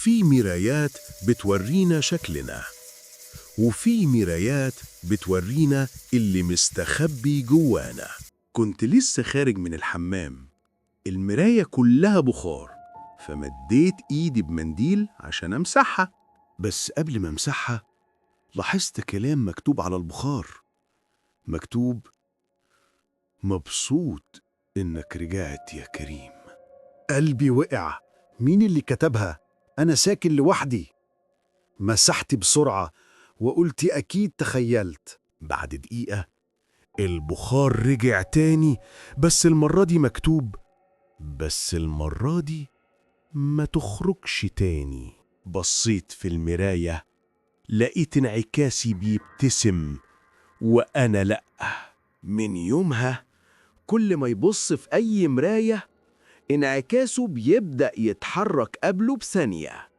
في مرايات بتورينا شكلنا، وفي مرايات بتورينا اللي مستخبي جوانا. كنت لسه خارج من الحمام، المراية كلها بخار، فمديت إيدي بمنديل عشان أمسحها. بس قبل ما أمسحها لاحظت كلام مكتوب على البخار، مكتوب: مبسوط إنك رجعت يا كريم. قلبي وقع. مين اللي كتبها؟ أنا ساكن لوحدي. مسحت بسرعة وقلت أكيد تخيلت. بعد دقيقة البخار رجع تاني، بس المرة دي مكتوب: بس المرة دي ما تخرجش تاني. بصيت في المراية، لقيت انعكاسي بيبتسم وأنا لأ. من يومها كل ما يبص في أي مراية انعكاسه بيبدأ يتحرك قبله بثانية.